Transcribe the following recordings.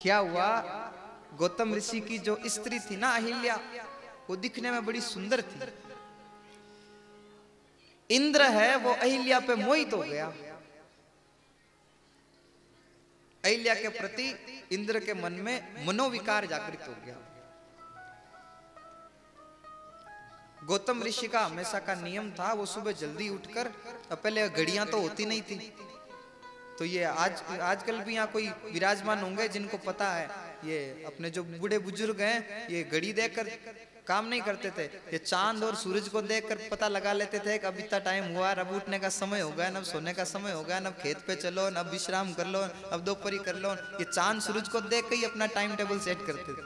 क्या हुआ, गौतम ऋषि की जो स्त्री थी ना अहिल्या, वो दिखने में बड़ी सुंदर थी। इंद्र है वो अहिल्या पे मोहित हो गया। अहिल्या के प्रति इंद्र के मन में मनोविकार जागृत हो गया। गौतम ऋषि का हमेशा का नियम था, वो सुबह जल्दी उठकर, पहले घड़ियां तो होती नहीं थी, तो ये आजकल भी यहाँ कोई विराजमान होंगे जिनको पता है, ये अपने जो बूढ़े बुजुर्ग हैं ये घड़ी देखकर काम नहीं करते थे, ये चांद और सूरज को देखकर पता लगा लेते थे कि अब इतना टाइम हुआ, अब उठने का समय हो गया, अब सोने का समय हो गया, अब खेत पे चलो, अब विश्राम कर लो, अब दोपहरी कर लो। ये चांद सूरज को देख के ही अपना टाइम टेबल सेट करते थे।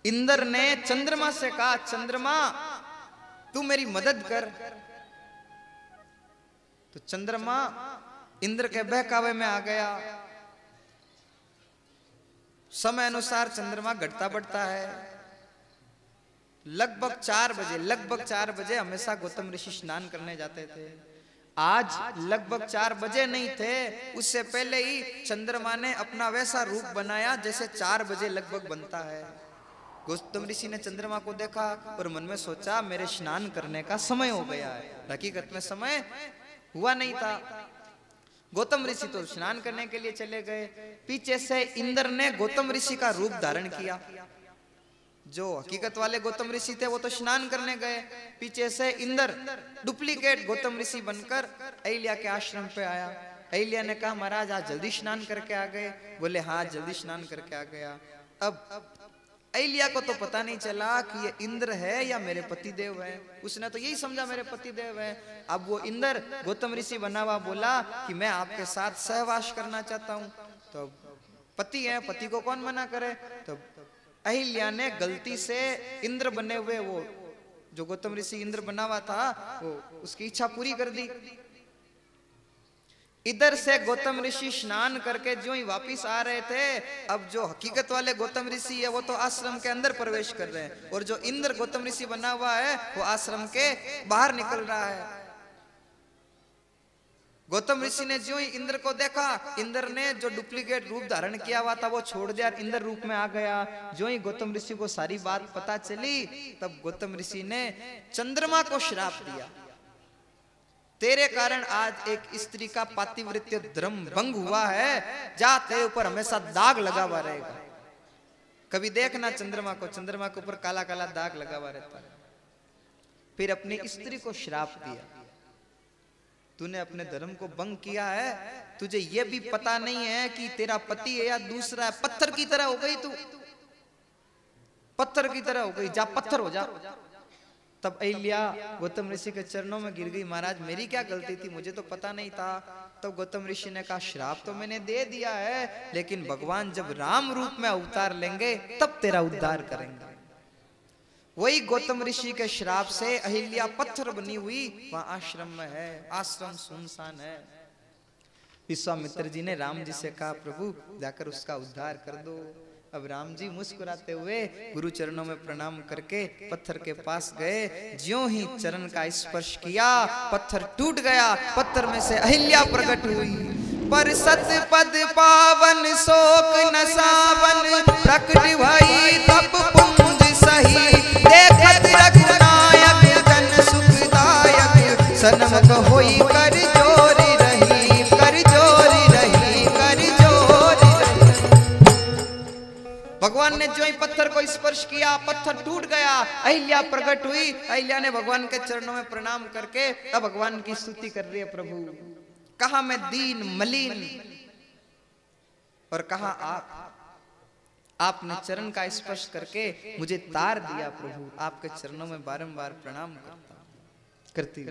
इंद्र ने चंद्रमा से कहा, चंद्रमा तू मेरी मदद कर। तो चंद्रमा इंद्र के बहकावे में आ गया। समय अनुसार चंद्रमा घटता बढ़ता है। लगभग 4 बजे हमेशा गौतम ऋषि स्नान करने जाते थे। आज लगभग 4 बजे नहीं थे, उससे पहले ही चंद्रमा ने अपना वैसा रूप बनाया जैसे 4 बजे लगभग बनता है। गौतम ऋषि ने चंद्रमा को देखा और मन में सोचा मेरे स्नान करने का समय हो गया है। हकीकत में समय हुआ नहीं था। गौतम ऋषि तो स्नान करने के लिए चले गए। पीछे से इंद्र ने गौतम ऋषि का रूप धारण किया। जो हकीकत वाले गौतम ऋषि थे वो तो स्नान करने गए, पीछे से इंद्र डुप्लीकेट गौतम ऋषि बनकर अहिल्या के आश्रम पे आया। अहिल्या ने कहा महाराज आज जल्दी स्नान करके आ गए? बोले हाँ जल्दी स्नान करके आ गया। अब अहिल्या को तो पता नहीं चला कि ये इंद्र है या मेरे पतिदेव है। उसने तो यही समझा मेरे पतिदेव है। अब वो इंद्र गौतम ऋषि बना हुआ बोला कि मैं आपके साथ सहवास करना चाहता हूँ। तो पति है, पति को कौन मना करे। तो अहिल्या ने गलती से इंद्र बने हुए, वो जो गौतम ऋषि इंद्र बना हुआ था, वो उसकी इच्छा पूरी कर दी। इधर से गौतम ऋषि स्नान करके जो ही वापिस आ रहे थे, अब जो हकीकत वाले गौतम ऋषि है वो तो आश्रम के अंदर प्रवेश कर रहे हैं, और जो इंद्र गौतम ऋषि बना हुआ है वो आश्रम के बाहर निकल रहा है। गौतम ऋषि ने जो ही इंद्र को देखा, इंद्र ने जो डुप्लीकेट रूप धारण किया हुआ था वो छोड़ दिया, इंद्र रूप में आ गया। जो ही गौतम ऋषि को सारी बात पता चली, तब गौतम ऋषि ने चंद्रमा को श्राप दिया, तेरे कारण आज एक स्त्री का पातिव्रत्य धर्म भंग हुआ है, जा तेरे ऊपर हमेशा दाग लगा हुआ रहेगा। कभी देखना चंद्रमा को, चंद्रमा के ऊपर काला काला दाग लगा हुआ रहता है। फिर अपनी स्त्री को श्राप दिया, तूने अपने धर्म को भंग किया है, तुझे यह भी पता नहीं है कि तेरा पति है या दूसरा है। पत्थर की तरह हो गई तू, पत्थर की तरह हो गई, जा पत्थर हो जा। तब अहिल्या गौतम ऋषि के चरणों में गिर गई, महाराज मेरी क्या गलती थी, मुझे तो पता नहीं था। तब गौतम ऋषि ने कहा श्राप तो मैंने दे दिया है, लेकिन भगवान जब राम रूप में अवतार लेंगे तब तेरा उद्धार करेंगे। वही गौतम ऋषि के श्राप से अहिल्या पत्थर बनी हुई वहां आश्रम में है। आश्रम सुनसान है। विश्वामित्र जी ने राम जी से कहा प्रभु जाकर उसका उद्धार कर दो। अब राम जी मुस्कुराते हुए गुरु चरणों में प्रणाम करके पत्थर के पास गए। ज्यों ही चरण का स्पर्श किया पत्थर टूट गया, पत्थर में से अहिल्या प्रकट हुई। पर सत पद पावन शोक न सावन, प्रकट भई तप पुंज सही। देखत रघुनायक जन सुखदायक, सन्मुख होई कर जोरी रही, कर जोरी रही, कर जोरी रही। भगवान ने जो ही पत्थर को स्पर्श किया पत्थर टूट गया, अहिल्या प्रकट हुई। अहिल्या ने भगवान के चरणों में प्रणाम करके अब भगवान की स्तुति कर रही है, प्रभु कहा मैं दीन मलिन और कहा आपने चरण का स्पर्श करके मुझे तार दिया। प्रभु आपके चरणों में बारंबार प्रणाम करती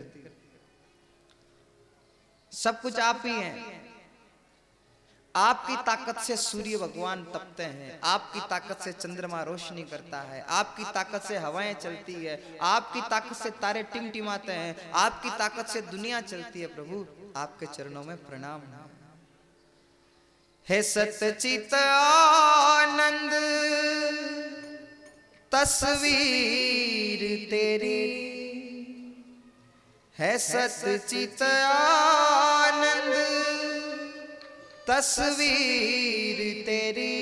सब कुछ आप ही हैं। आपकी ताकत से सूर्य भगवान तपते हैं, आपकी ताकत से चंद्रमा रोशनी करता है, आपकी ताकत से हवाएं चलती है, आपकी ताकत से तारे टिमटिमाते हैं, आपकी ताकत से दुनिया चलती है। प्रभु आपके चरणों में प्रणाम है। सच्चित आनंद तस्वीर तेरी है, सच्चित आनंद तस्वीर तेरी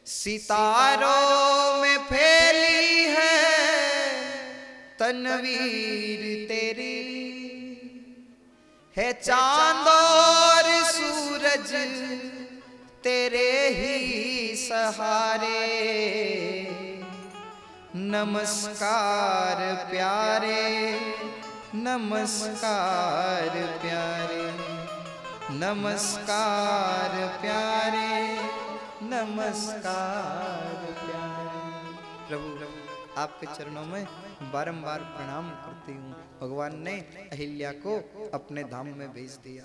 सितारों में फैली है, तनवीर तेरी है चांद और सूरज तेरे ही सहारे। नमस्कार प्यारे, नमस्कार प्यारे, नमस्कार प्यारे, नमस्कार प्यारे। प्रभु आपके चरणों में बारंबार प्रणाम करती हूँ। भगवान ने अहिल्या को अपने धाम में भेज दिया।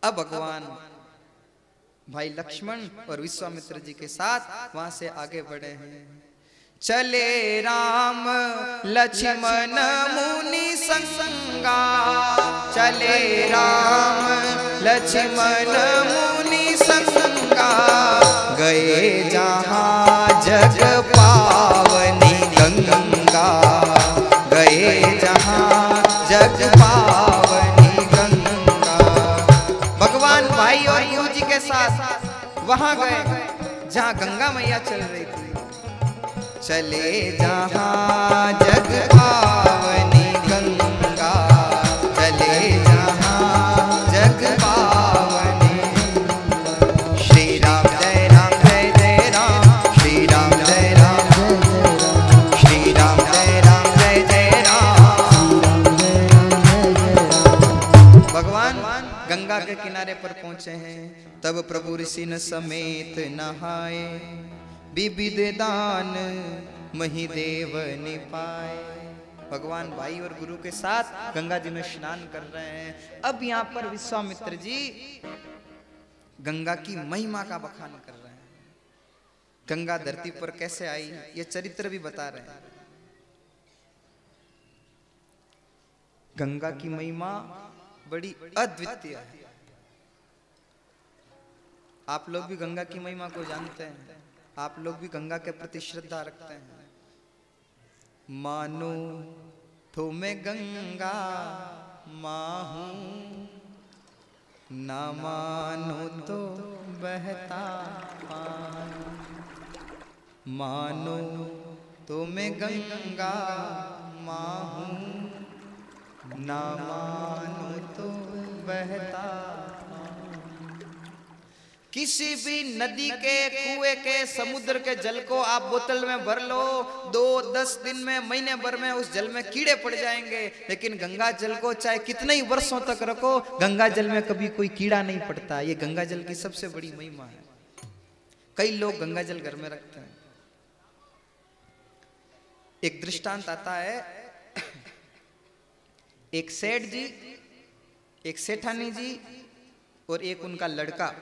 अब भगवान भाई लक्ष्मण और विश्वामित्र जी के साथ वहां से आगे बढ़े हैं। चले राम लक्ष्मण मुनि संगा, चले राम लक्ष्मण मुनि संगा, गए जहाँ जग पावनी गंगा, गए जहाँ जग पावनी गंगा। भगवान भाई और गुरु जी के साथ वहां गए जहाँ गंगा मैया चल रही थी। चले जहाँ जग पावनी गंगा, चले जहाँ जग पावनी। श्री राम जय राम जय जय राम, श्री राम जय राम जय जय राम, श्री राम जय राम जय जय राम। भगवान गंगा के किनारे पर पहुंचे हैं। तब प्रभु ऋषि न समेत नहाए, विविध दान महिदेव ने पाए। भगवान भाई और गुरु के साथ गंगा जी में स्नान कर रहे हैं। अब यहाँ पर विश्वामित्र जी गंगा की महिमा का बखान कर रहे हैं। गंगा धरती पर कैसे आई ये चरित्र भी बता रहे हैं। गंगा की महिमा बड़ी अद्वितीय है। आप लोग भी गंगा की महिमा को जानते हैं, आप लोग भी गंगा के प्रति श्रद्धा रखते हैं। मानो तो मैं गंगा माँ हूँ, ना मानो तो बहता पानी। मानो तो मैं गंगा माँ हूँ, ना मानो तो बहता। किसी भी नदी के, कुएं के, समुद्र के जल को आप बोतल में भर लो, 2-10 दिन में, महीने भर में उस जल में कीड़े पड़ जाएंगे। लेकिन गंगा जल को चाहे कितने ही वर्षों तक रखो, गंगा जल में कभी कोई कीड़ा नहीं पड़ता। ये गंगा जल की सबसे बड़ी महिमा है। कई लोग गंगा जल घर में रखते हैं। एक दृष्टांत आता है, एक सेठ जी, एक सेठानी जी और एक उनका लड़का,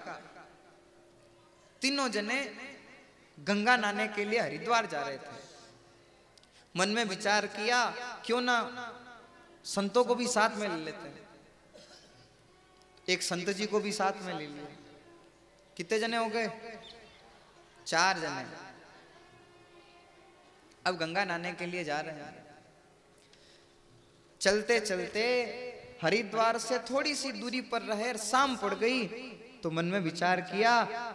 तीनों जने गंगा नहाने के लिए हरिद्वार जा रहे थे। मन में विचार किया क्यों ना संतों को भी साथ में ले लेते हैं। एक संत जी को भी साथ में ले लिए। कितने जने हो गए? 4 जने। अब गंगा नहाने के लिए जा रहे हैं। चलते चलते हरिद्वार से थोड़ी सी दूरी पर रहे, शाम पड़ गई तो मन में विचार किया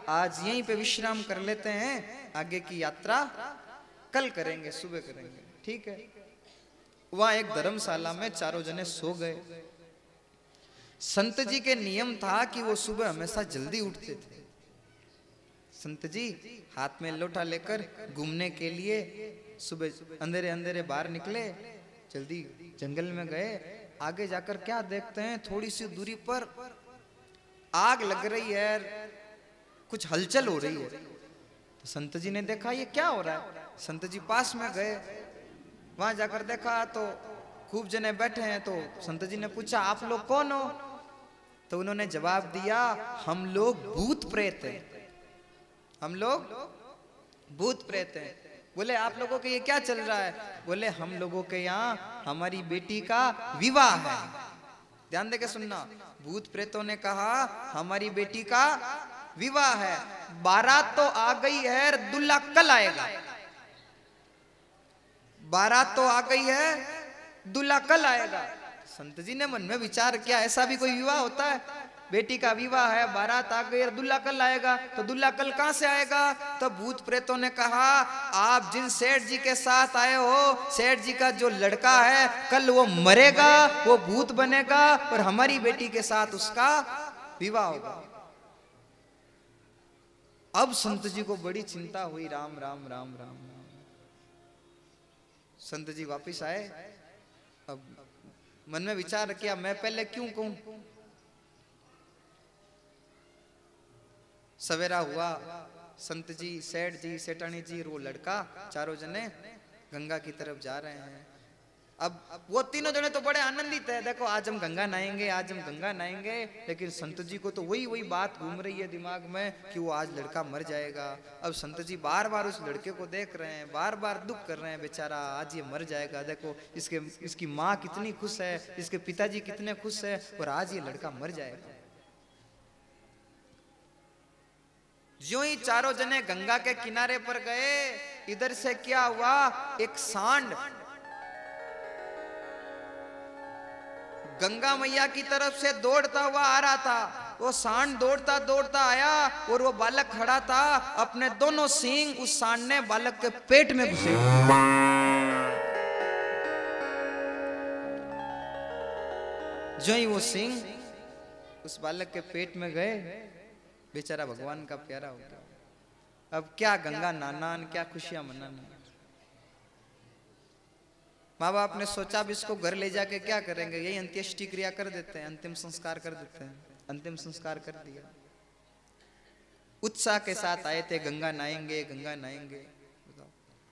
आज यहीं पे विश्राम कर लेते हैं, आगे की यात्रा कल करेंगे, सुबह करेंगे। ठीक है। वहां एक धर्मशाला में चारों जने सो गए। संत जी के नियम था कि वो सुबह हमेशा जल्दी उठते थे। संत जी हाथ में लोटा लेकर घूमने के लिए सुबह अंधेरे अंधेरे बाहर निकले, जल्दी जंगल में गए। आगे जाकर क्या देखते हैं, थोड़ी सी दूरी पर आग लग रही है, कुछ हलचल हो रही है। तो संत जी ने देखा ये क्या हो रहा है। संत जी पास में गए, वहां जाकर देखा तो खूब जने बैठे हैं। तो संत जी ने पूछा आप लोग कौन हो? तो उन्होंने जवाब दिया हम लोग भूत प्रेत हैं, हम लोग भूत प्रेत हैं। बोले आप लोगों के ये क्या चल रहा है? बोले हम लोगों के यहाँ हमारी बेटी का विवाह है। ध्यान देके सुनना। भूत प्रेतों ने कहा हमारी बेटी का विवाह है, बारात तो आ गई है, दूल्हा कल आएगा। बारात तो आ गई है, दूल्हा कल आएगा। संत जी ने मन में विचार किया ऐसा भी कोई विवाह होता है? बेटी का विवाह है, बारात आ गई, दूल्हा कल आएगा, तो दूल्हा कल कहां से आएगा? तो भूत प्रेतों ने कहा आप जिन सेठ जी के साथ आए हो, सेठ जी का जो लड़का है कल वो मरेगा, वो भूत बनेगा और हमारी बेटी के साथ उसका विवाह होगा। अब संत जी को बड़ी चिंता हुई, राम राम राम राम। संत जी वापिस आए, अब मन में विचार किया मैं पहले क्यों कहूं। सवेरा हुआ, संत जी, सेठ जी, सेठानी जी और वो लड़का चारों जने गंगा की तरफ जा रहे हैं। अब वो तीनों जने तो बड़े आनंदित है, देखो आज हम गंगा नहाएंगे, आज हम गंगा नहाएंगे। लेकिन संत जी को तो वही बात घूम रही है दिमाग में कि वो आज लड़का मर जाएगा। अब संत जी बार बार उस लड़के को देख रहे हैं, बार बार दुख कर रहे हैं, बेचारा आज ये मर जाएगा, देखो इसकी माँ कितनी खुश है, इसके पिताजी कितने खुश है, और आज ये लड़का मर जाएगा। ज्यों ही चारों जने गंगा के किनारे पर गए, इधर से क्या हुआ, एक सांड गंगा मैया की तरफ से दौड़ता हुआ आ रहा था। वो सांड दौड़ता दौड़ता आया और वो बालक खड़ा था, अपने दोनों सींग उस सांड ने बालक के पेट में घुसे। जो ही वो सींग उस बालक के पेट में गए, बेचारा भगवान का प्यारा हो गया। अब क्या गंगा नानान, क्या खुशियां मनाना। माँ बाप ने सोचा अब इसको घर ले जाके क्या करेंगे, यही अंत्येष्टि क्रिया कर देते हैं, अंतिम संस्कार कर देते हैं। अंतिम संस्कार कर दिया। उत्साह के साथ आए थे, गंगा नहाएंगे गंगा नहाएंगे। बताओ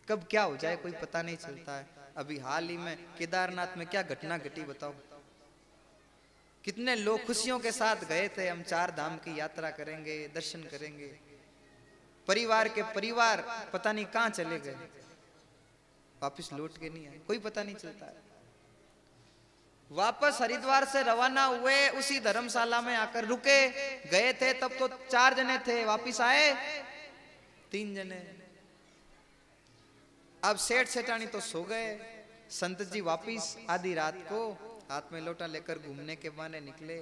कब क्या हो जाए कोई पता नहीं चलता है। अभी हाल ही में केदारनाथ में क्या घटना घटी बताओ। कितने लोग खुशियों के साथ गए थे, हम 4 धाम की यात्रा करेंगे, दर्शन करेंगे, परिवार के परिवार पता नहीं कहां चले गए, वापस लौट के नहीं आए, कोई पता नहीं चलता है। वापस हरिद्वार से रवाना हुए, उसी धर्मशाला में आकर रुके, गए थे तब तो 4 जने थे, वापस आए 3 जने। अब सेठ सेठानी तो सो गए, संत जी वापिस आधी रात को हाथ में लोटा लेकर घूमने के बहाने निकले।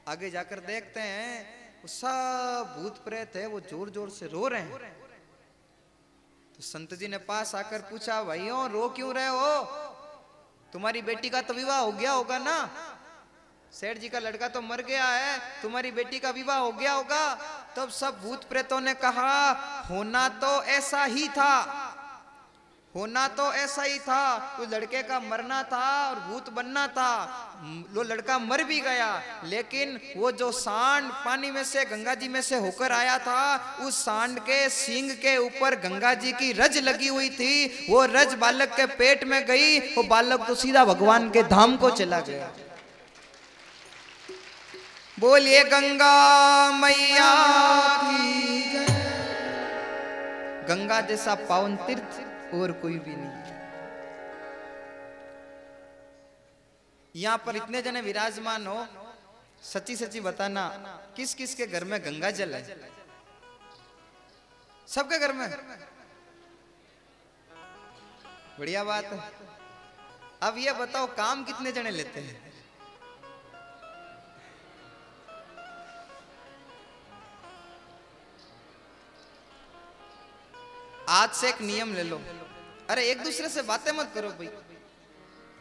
आगे जाकर देखते हैं सब भूत प्रेत है, वो जोर जोर से रो रहे हैं। तो संत जी ने पास आकर पूछा, भाइयों रो क्यों रहे हो, तुम्हारी बेटी का तो विवाह हो गया होगा ना, सेठ जी का लड़का तो मर गया है, तुम्हारी बेटी का विवाह हो गया होगा। तब सब भूत प्रेतों ने कहा होना तो ऐसा ही था, होना तो ऐसा ही था, उस लड़के का मरना था और भूत बनना था। वो लड़का मर भी गया, लेकिन वो जो सांड पानी में से गंगा जी में से होकर आया था, उस सांड के सींग के ऊपर गंगा जी की रज लगी हुई थी। वो रज बालक के पेट में गई, वो बालक तो सीधा भगवान के धाम को चला गया। बोलिए गंगा मैया की जय। गंगा जैसा पावन तीर्थ और कोई भी नहीं। यहां पर इतने जने विराजमान हो, सच्ची सच्ची बताना किस किस के घर में गंगा जल है? सबके घर में? बढ़िया बात है। अब ये बताओ काम कितने जने लेते हैं? आज से एक नियम ले लो। अरे एक दूसरे से बातें मत करो भाई,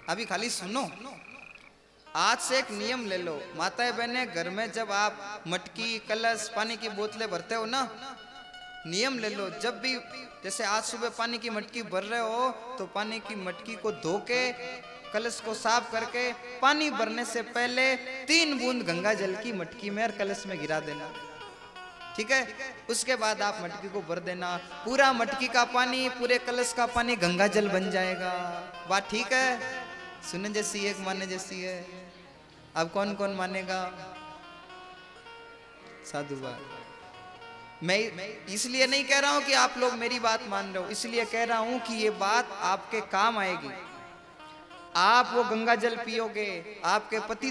अभी खाली सुनो। आज से एक नियम ले लो, माताएं बहनें, घर में जब आप मटकी, कलश, पानी की बोतलें भरते हो ना, नियम ले लो, जब भी जैसे आज सुबह पानी की मटकी भर रहे हो तो पानी की मटकी को धो के, कलश को साफ करके, पानी भरने से पहले 3 बूंद गंगा जल की मटकी में और कलश में गिरा देना, ठीक है? उसके बाद आप मटकी को भर देना, पूरा मटकी का पानी, पूरे कलश का पानी गंगा जल बन जाएगा। बात ठीक है? सुनने जैसी है, मानने जैसी है। अब कौन कौन मानेगा? साधुवाद। मैं इसलिए नहीं कह रहा हूं कि आप लोग मेरी बात मान रहे हो, इसलिए कह रहा हूं कि ये बात आपके काम आएगी। आप वो गंगा जल पियोगे, आपके पति